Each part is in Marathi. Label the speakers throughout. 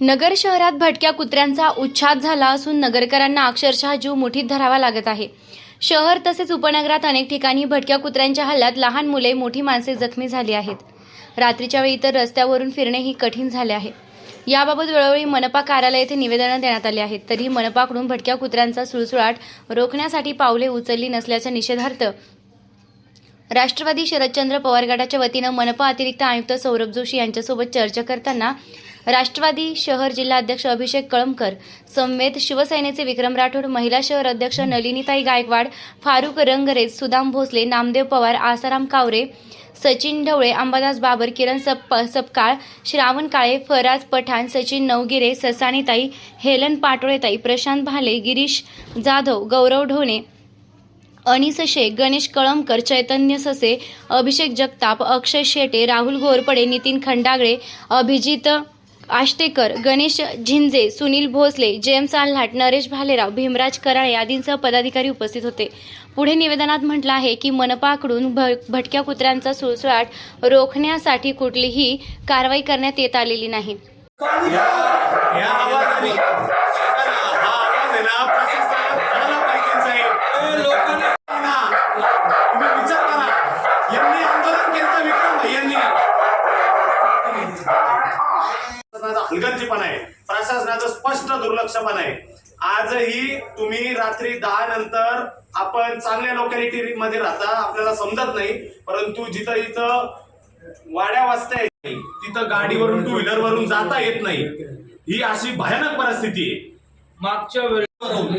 Speaker 1: नगर शहरात भटक्या कुत्र्यांचा उच्छाद झाला असून नगरकरांना अक्षरशः जीव मुठीत धरावा लागत आहे। शहर तसेच उपनगरात अनेक ठिकाणी भटक्या कुत्र्यांच्या हल्ल्यात लहान मुले, मोठी माणसे जखमी झाली आहेत। रात्रीच्या वेळी तर रस्त्यावरून फिरणेही कठीण झाले आहे। याबाबत वेळोवेळी मनपा कार्यालय येथे निवेदन देण्यात आले आहेत, तरीही मनपाकडून भटक्या कुत्र्यांचा सुळसुळाट रोखण्यासाठी पावले उचलली नसल्याच्या निषेधार्थ राष्ट्रवादी शरदचंद्र पवार गटाच्या वतीनं मनपा अतिरिक्त आयुक्त सौरभ जोशी यांच्यासोबत चर्चा करताना राष्ट्रवादी शहर जिल्हा अध्यक्ष अभिषेक कळमकर, समवेत शिवसेनेचे विक्रम राठोड, महिला शहर अध्यक्ष नलिनीताई गायकवाड, फारुख रंगरेज, सुदाम भोसले, नामदेव पवार, आसाराम कावरे, सचिन ढवळे, अंबादास बाबर, किरण सपकाळ, श्रावण काळे, फराज पठाण, सचिन नवगिरे, ससानीताई, हेलन पाटोळेताई, प्रशांत भाले, गिरीश जाधव, गौरव ढोणे, अनिस शेख, गणेश कळमकर, चैतन्य ससे, अभिषेक जगताप, अक्षय शेटे, राहुल घोरपडे, नितीन खंडागळे, अभिजित आष्टेकर, गणेश झिंजे, सुनील भोसले, जेम्स आल्हाट, नरेश भालेराव, भीमराज कराळे आदींसह पदाधिकारी उपस्थित होते। पुढे निवेदनात म्हटलं आहे की मनपाकडून भटक्या कुत्र्यांचा सुळसुळाट रोखण्यासाठी कुठलीही कारवाई करण्यात येत आलेली नाही।
Speaker 2: हलगर्जीपणा आहे, प्रशासनाचं स्पष्ट दुर्लक्षपणा आहे। आजही तुम्ही रात्री 10 नंतर आपण चांगल्या लोकॅलिटी मध्ये राहता, आपल्याला समजत नाही, परंतु जिथं इथं वाड्या वाजता येत नाही, तिथं गाडीवरून 2 व्हीलर वरून जाता येत नाही, ही अशी भयानक परिस्थिती आहे।
Speaker 3: मागच्या वेळी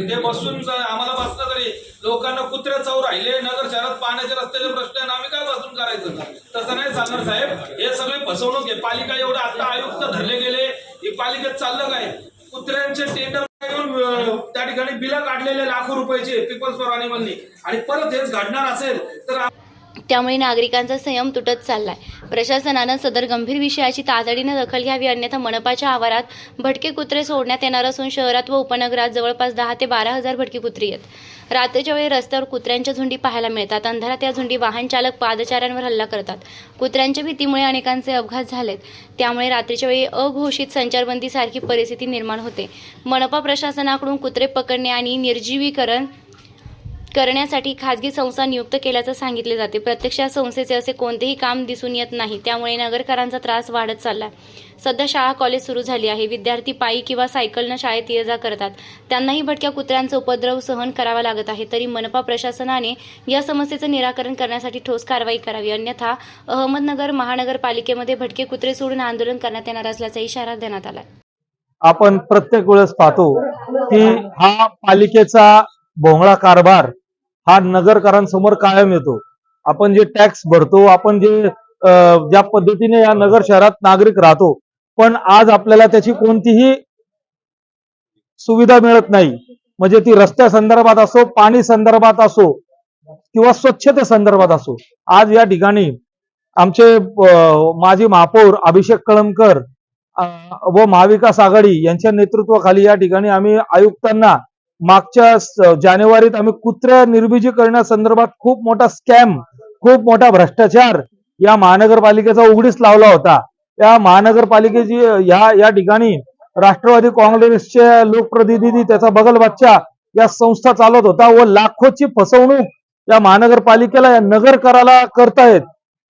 Speaker 3: ते बसून आम्हाला बसलं तरी लोकांना कुत्रे चौ राहिले। नगर शहरात पाण्याचे रस्त्याचे प्रश्न आहे, आम्ही काय बसून करायचं? तसं नाही चालणार साहेब, हे सगळे फसवणूक आहे। पालिका एवढे आता आयुक्त धरले गेले, हे पालिकेत चाललं काय? कुत्र्यांचे टेंडर घेऊन त्या ठिकाणी बिलं काढलेले लाखो रुपयाचे पीपल्स फॉर अॅनिमलनी, आणि परत हेच घडणार असेल तर
Speaker 1: त्यामुळे नागरिकांचा संयम तुटत चाललाय। प्रशासनानं सदर गंभीर विषयाची तातडीने दखल घ्यावी, अन्यथा मनपाच्या आवारात भटके कुत्रे सोडण्यात येणार असून शहरात व उपनगरात जवळपास 10 ते 12 हजार भटकी कुत्री आहेत। रात्रीच्या वेळी रस्त्यावर कुत्र्यांच्या झुंडी पाहायला मिळतात। अंधारात या झुंडी वाहन चालक पादचाऱ्यांवर हल्ला करतात। कुत्र्यांच्या भीतीमुळे अनेकांचे अपघात झालेत। त्यामुळे रात्रीच्या वेळी अघोषित संचारबंदी सारखी परिस्थिती निर्माण होते। मनपा प्रशासनाकडून कुत्रे पकडणे आणि निर्जीवीकरण करण्यासाठी खासगी संस्था नियुक्त केल्याचं सांगितले जाते। प्रत्यक्षात संस्थेचे असे कोणतेही काम दिसून येत नाही। त्यामुळे नगरकरांचा त्रास वाढत चालला। सध्या शाळा कॉलेज सुरू झाली आहे। विद्यार्थी पायी किंवा सायकलनं शाळेत ये-जा करतात। त्यांनाही भटक्या कुत्र्यांचा उपद्रव सहन करावा लागत आहे। तरी मनपा प्रशासनाने या समस्येचं निराकरण करण्यासाठी ठोस कारवाई करावी, अन्यथा अहमदनगर महानगरपालिकेमध्ये भटके कुत्रे सोडून आंदोलन करण्यात येणार असल्याचा इशारा देण्यात आला।
Speaker 4: आपण प्रत्येक वेळेस पाहतो की हा पालिकेचा भोंगळा कारभार हा नगरकरांसमोर कायम येतो। आपण जे टॅक्स भरतो, आपण जे ज्या पद्धतीने या नगर शहरात नागरिक राहतो, पण आज आपल्याला त्याची कोणतीही सुविधा मिळत नाही। म्हणजे ती रस्त्या संदर्भात असो, पाणी संदर्भात असो किंवा स्वच्छते संदर्भात असो। आज या ठिकाणी आमचे माजी महापौर अभिषेक कळमकर व महाविकास आघाडी यांच्या नेतृत्वाखाली या ठिकाणी आम्ही आयुक्तांना मागच्या जानेवारीत आम्ही कुत्र्या निर्बीजीकरणासंदर्भात खूप मोठा स्कॅम, खूप मोठा भ्रष्टाचार या महानगरपालिकेचा उघडीस लावला होता। या महानगरपालिकेची या ठिकाणी राष्ट्रवादी काँग्रेसचे लोकप्रतिनिधी, त्याचा बगलबच्चा या संस्था चालवत होता व लाखोची फसवणूक या महानगरपालिकेला, या नगरकराला करतायत।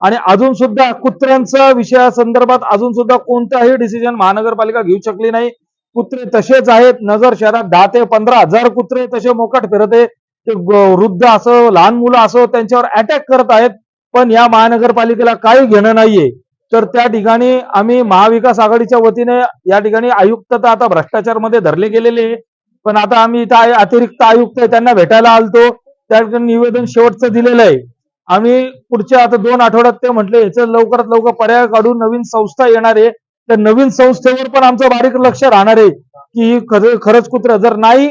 Speaker 4: आणि अजून सुद्धा कुत्र्यांच्या विषयासंदर्भात अजून सुद्धा कोणताही डिसिजन महानगरपालिका घेऊ शकली नाही। कुत्रे तसेच आहेत। नगर शहरात 10 ते 15 हजार कुत्रे तसे मोकाट फिरत आहेत। ते वृद्ध असो, लहान मुलं असो, त्यांच्यावर अटॅक करत आहेत, पण या महानगरपालिकेला काही घेणं नाहीये। तर त्या ठिकाणी आम्ही महाविकास आघाडीच्या वतीने या ठिकाणी आयुक्त तर आता भ्रष्टाचारमध्ये धरले गेलेले, पण आता आम्ही इथं अतिरिक्त आयुक्त आहे त्यांना भेटायला आलतो, त्या ठिकाणी निवेदन शेवटचं दिलेलं आहे। आम्ही पुढच्या आता 2 आठवड्यात ते म्हटले याचं लवकरात लवकर पर्याय काढून नवीन संस्था येणार आहे। त्या नवीन संस्थेवर पण आमचं बारीक लक्ष राहणार आहे की खरंच कुत्रा जर नाही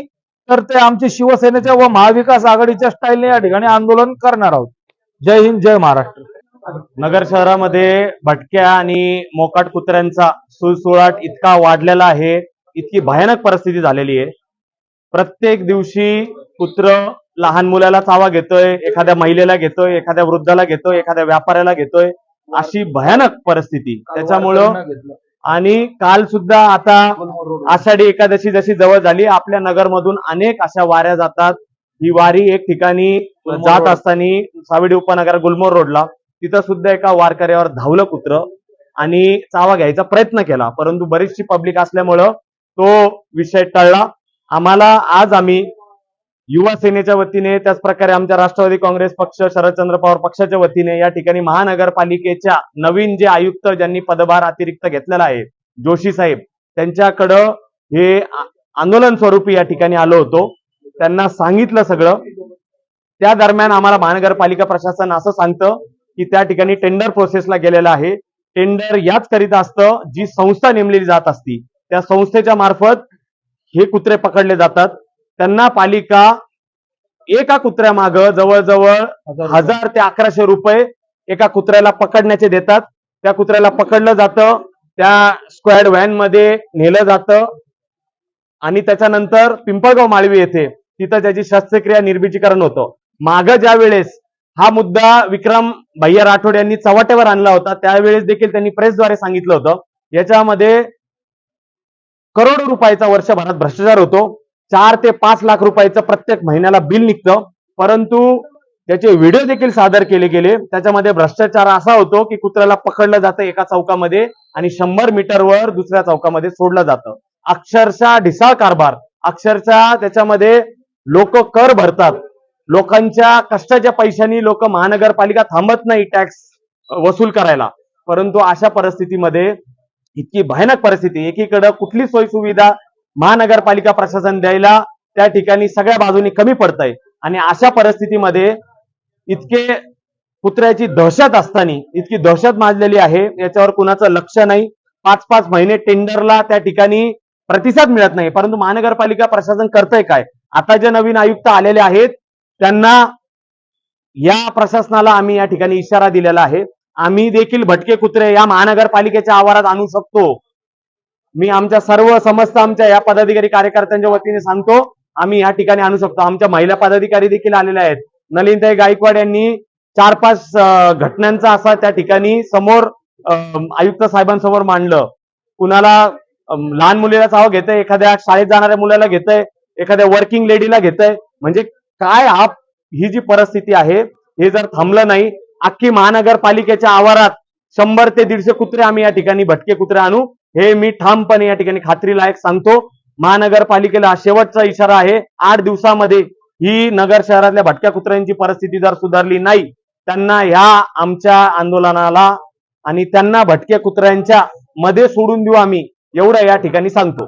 Speaker 4: तर ते आमची शिवसेनेच्या व महाविकास आघाडीच्या स्टाईलने या ठिकाणी आंदोलन करणार आहोत। जय हिंद, जय महाराष्ट्र।
Speaker 5: नगर शहरामध्ये भटक्या आणि मोकाट कुत्र्यांचा सुळसुळाट इतका वाढलेला आहे, इतकी भयानक परिस्थिती झालेली आहे। प्रत्येक दिवशी कुत्र लहान मुलाला चावा घेतोय, एखाद्या महिलेला घेतोय, एखाद्या वृद्धाला घेतोय, एखाद्या व्यापाऱ्याला घेतोय, अशी भयानक परिस्थिती। त्याच्यामुळं आणि काल सुद्धा आता आषाढी एकादशी जशी जवळ झाली, आपल्या नगरमधून अनेक अशा वाऱ्या जातात. ही वारी एक ठिकाणी जात असताना सावेडी उपनगर गुलमोहर रोडला तिथं सुद्धा एका वारकऱ्यावर धावलं कुत्र आणि चावा घ्यायचा प्रयत्न केला, परंतु बरीचशी पब्लिक असल्यामुळं तो विषय टळला. आम्ही युवा सेनेच्या वतीने, त्याच प्रकारे आमच्या राष्ट्रवादी काँग्रेस पक्ष, शरदचंद्र पवार पक्षाच्या वतीने या ठिकाणी महानगरपालिकेच्या नवीन जे आयुक्त ज्यांनी पदभार अतिरिक्त घेतलेला आहे, जोशी साहेब, त्यांच्याकडं हे आंदोलन स्वरूपी या ठिकाणी आलो होतो. त्यांना सांगितलं सगळं. त्या दरम्यान आम्हाला महानगरपालिका प्रशासन असं सांगतं की त्या ठिकाणी टेंडर प्रोसेसला गेलेलं आहे. टेंडर याच करीता असतं जी संस्था नेमलेली जात असती, त्या संस्थेच्या मार्फत हे कुत्रे पकडले जातात. त्यांना पालिका एका कुत्र्यामागं जवळजवळ 1000 ते 1100 रुपये एका कुत्र्याला पकडण्याचे देतात. त्या कुत्र्याला पकडलं जातं, त्या स्क्वॅड व्हॅन मध्ये नेलं जातं आणि त्याच्यानंतर पिंपळगाव माळवी येथे तिथं त्याची शस्त्रक्रिया निर्बीजीकरण होतं. मागं ज्या वेळेस हा मुद्दा विक्रम भैया राठोड यांनी चव्हाट्यावर आणला होता, त्यावेळेस देखील त्यांनी प्रेसद्वारे सांगितलं होतं याच्यामध्ये करोडो रुपयाचा वर्षभरात भ्रष्टाचार होतो. 4 ते 5 लाख रुपयाचं प्रत्येक महिन्याला बिल निघतं, परंतु त्याचे व्हिडिओ देखील सादर केले गेले. त्याच्यामध्ये भ्रष्टाचार असा होतो की कुत्र्याला पकडलं जातं एका चौकामध्ये आणि 100 मीटरवर दुसऱ्या चौकामध्ये सोडलं जातं. अक्षरशः ढिसाळ कारभार. अक्षरशः त्याच्यामध्ये लोक कर भरतात, लोकांच्या कष्टाच्या पैशांनी लोक महानगरपालिका थांबत नाही टॅक्स वसूल करायला. परंतु अशा परिस्थितीमध्ये इतकी भयानक परिस्थिती, एकीकडे कुठली सोयी सुविधा महानगरपालिका प्रशासन द्यायला त्या ठिकाणी सगळ्या बाजूनी कमी पडतंय आणि अशा परिस्थितीमध्ये इतके कुत्र्याची दहशत असताना इतकी दहशत माजलेली आहे, याच्यावर कुणाचं लक्ष नाही. 5-5 महिने टेंडरला त्या ठिकाणी प्रतिसाद मिळत नाही. परंतु महानगरपालिका प्रशासन करतंय काय? आता जे नवीन आयुक्त आलेले आहेत त्यांना या प्रशासनाला आम्ही या ठिकाणी इशारा दिलेला आहे. आम्ही देखील भटके कुत्रे या महानगरपालिकेच्या आवारात आणू शकतो. मी आमच्या सर्व समस्त आमच्या या पदाधिकारी कार्यकर्त्यांच्या वतीने सांगतो, आम्ही या ठिकाणी आणू शकतो. आमच्या महिला पदाधिकारी देखील आलेल्या आहेत. नलिनताई गायकवाड यांनी 4-5 घटनांचा असा त्या ठिकाणी समोर आयुक्त साहेबांसमोर मांडलं. कुणाला लहान मुलीला चाव घेतंय, एखाद्या शाळेत जाणाऱ्या मुलाला घेतंय, एखाद्या वर्किंग लेडीला घेतंय. म्हणजे काय ही जी परिस्थिती आहे, हे जर थांबलं नाही, अख्खी महानगरपालिकेच्या आवारात 100 ते 150 कुत्रे आम्ही या ठिकाणी भटके कुत्रे आणू, हे मी ठामपणे या ठिकाणी खात्रीलायक सांगतो. महानगरपालिकेला शेवटचा इशारा आहे, 8 दिवसामध्ये ही नगर शहरातल्या भटक्या कुत्र्यांची परिस्थिती जर सुधारली नाही, त्यांना ह्या आमच्या आंदोलनाला आणि त्यांना भटक्या कुत्र्यांच्या मध्ये सोडून देऊ आम्ही, एवढं या ठिकाणी सांगतो.